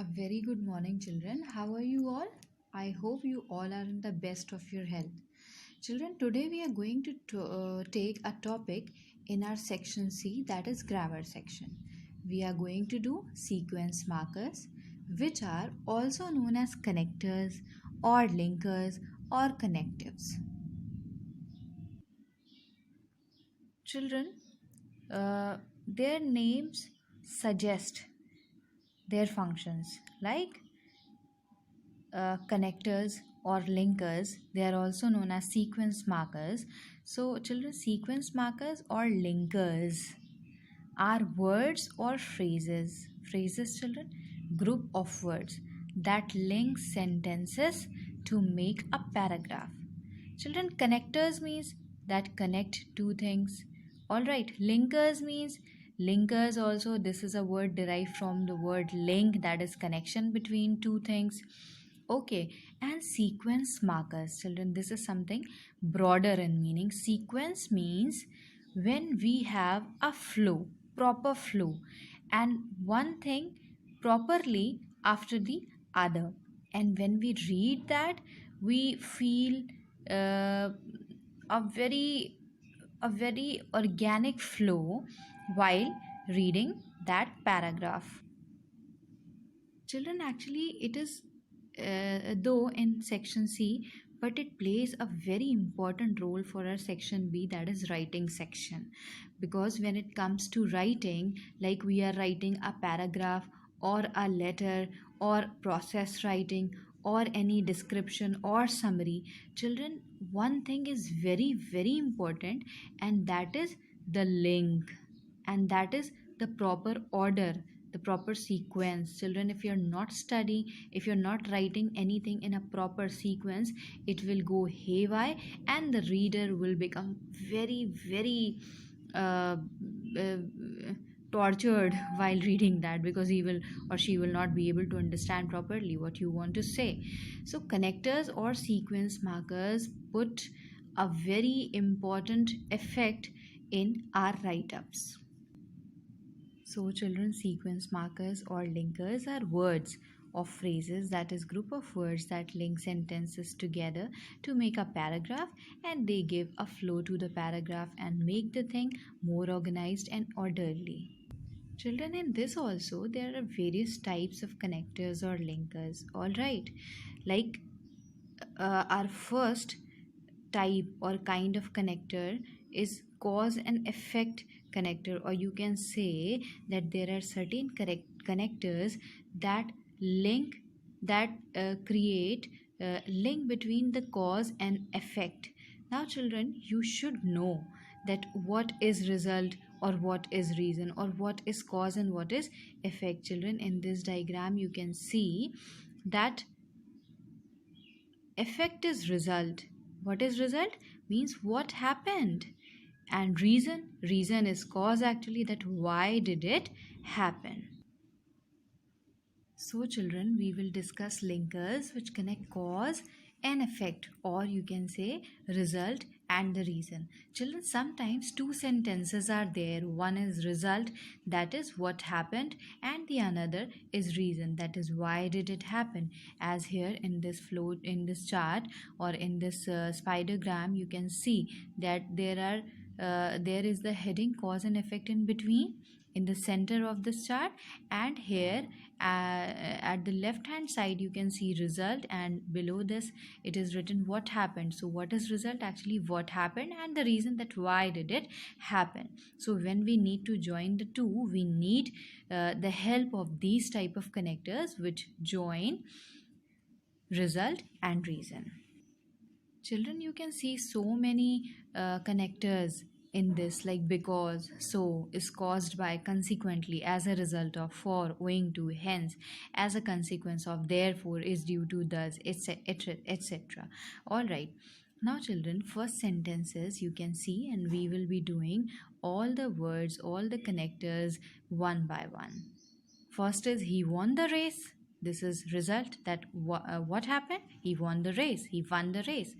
A very good morning, children. How are you all? I hope you all are in the best of your health. Children, today we are going to take a topic in our section C, that is grammar section. We are going to do sequence markers, which are also known as connectors or linkers or connectives. Children, their names suggest their functions, like connectors or linkers. They are also known as sequence markers. So children, sequence markers or linkers are words or phrases, children, group of words that link sentences to make a paragraph. Children, connectors means that connect two things. All right, linkers means linkers also, this is a word derived from the word link, that is connection between two things. Okay, and sequence markers, children, this is something broader in meaning. Sequence means when we have a flow, proper flow, and one thing properly after the other. And when we read that, we feel uh, a very organic flow while reading that paragraph. Children, actually, it is though in section C, but it plays a very important role for our section B, that is writing section. Because when it comes to writing, like we are writing a paragraph or a letter or process writing or any description or summary, children, one thing is very important, and that is the link, and that is the proper order, the proper sequence. Children, if you're not studying, if you're not writing anything in a proper sequence, it will go haywire and the reader will become very uh, uh, tortured while reading that, because he will or she will not be able to understand properly what you want to say. So connectors or sequence markers put a very important effect in our write-ups. So children, sequence markers or linkers are words of phrases, that is group of words that link sentences together to make a paragraph, and they give a flow to the paragraph and make the thing more organized and orderly. Children, in this also there are various types of connectors or linkers. All right, like our first type or kind of connector is cause and effect connector, or you can say that there are certain connectors that link, that create link between the cause and effect. Now children, you should know that what is result or what is reason, or what is cause and what is effect. Children, in this diagram you can see that effect is result. What is result? Means what happened. And reason is cause, actually, that why did it happen. So children, we will discuss linkers which connect cause and effect, or you can say result and the reason. Children, sometimes two sentences are there. One is result, that is what happened, and the another is reason, that is why did it happen. As here in this flow, in this chart, or in this spidergram, you can see that there is the heading cause and effect in between, in the center of this chart, and here at the left hand side you can see result, and below this it is written what happened. So what is result? Actually what happened, and the reason, that why did it happen. So when we need to join the two, we need the help of these type of connectors which join result and reason. Children, you can see so many connectors in this, like because, so, is caused by, consequently, as a result of, for, owing to, hence, as a consequence of, therefore, is due to, thus, etc, etc. All right. Now children, first sentences you can see, and we will be doing all the words, all the connectors one by one. First is he won the race. This is result, that what happened? He won the race. He won the race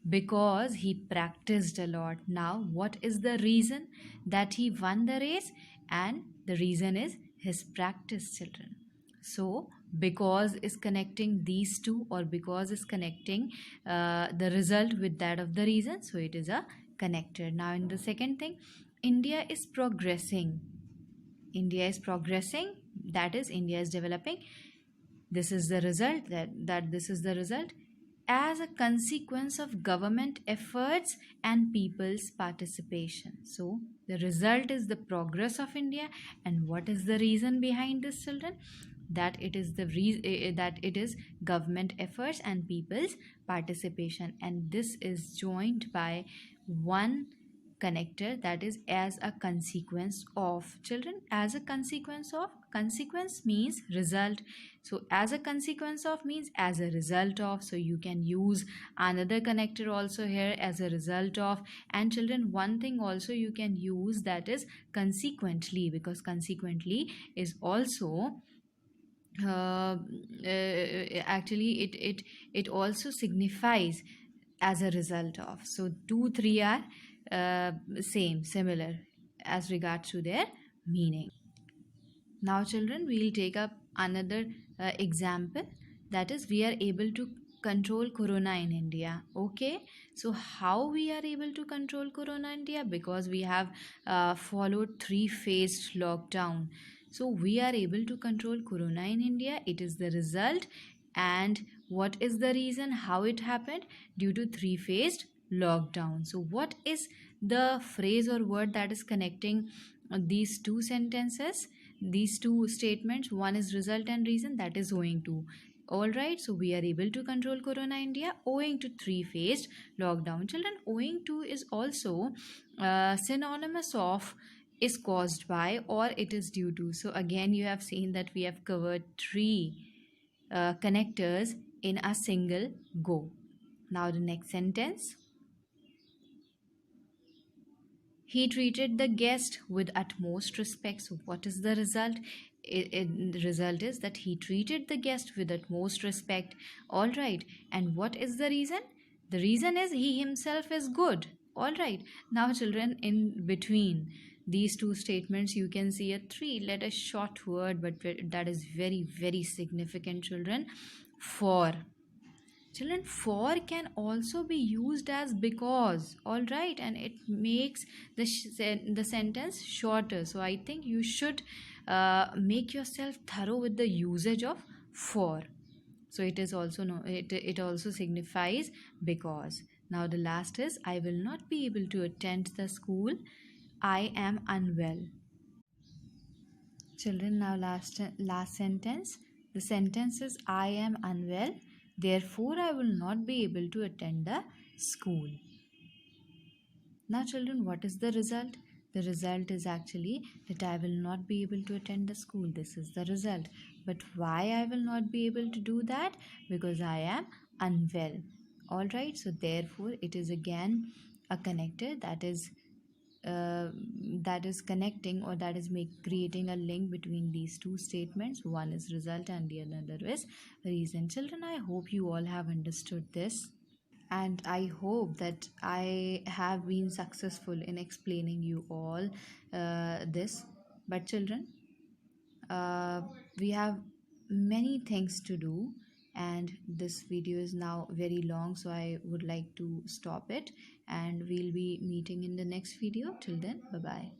because he practiced a lot. Now what is the reason that he won the race? And the reason is his practice, children. So because is connecting these two, or because is connecting the result with that of the reason, so it is a connector. Now in the second thing, India is progressing. India is progressing, that is India is developing. This is the result, that this is the result as a consequence of government efforts and people's participation. So the result is the progress of India. And what is the reason behind this, children? That it is that it is government efforts and people's participation, and this is joined by one connector, that is as a consequence of. Children, as a consequence of, consequence means result, so as a consequence of means as a result of, so you can use another connector also here, as a result of. And children, one thing also you can use, that is consequently, because consequently is also actually it also signifies as a result of. So 2 3 are similar as regards to their meaning. Now children, we will take up another example, that is we are able to control corona in India. Okay, so how we are able to control corona in India? Because we have followed 3-phased lockdown, so we are able to control corona in India. It is the result. And what is the reason how it happened? Due to 3-phased lockdown. So what is the phrase or word that is connecting these two sentences, these two statements? One is result and reason, that is owing to. All right, so we are able to control corona India owing to 3-phased lockdown. Children, owing to is also synonymous of is caused by or it is due to. So again you have seen that we have covered 3 connectors in a single go. Now the next sentence. He treated the guest with utmost respect. So, what is the result? The result is that he treated the guest with utmost respect. All right. And what is the reason? The reason is he himself is good. All right. Now, children, in between these two statements, you can see a 3-letter short word, but that is very, very significant, children. For. Children, for can also be used as because, all right, and it makes the sentence shorter. So I think you should make yourself thorough with the usage of for. So it is also no, it also signifies because. Now the last is I will not be able to attend the school. I am unwell. Children, now last sentence. The sentence is I am unwell, therefore I will not be able to attend the school. Now children, what is the result? The result is actually that I will not be able to attend the school. This is the result. But why I will not be able to do that? Because I am unwell. All right, so therefore it is again a connector, that is connecting, or that is creating a link between these two statements. One is result and the other is reason. Children, I hope you all have understood this, and I hope that I have been successful in explaining you all this. But children, we have many things to do, and this video is now very long, so I would like to stop it, and we'll be meeting in the next video. Till then, bye bye.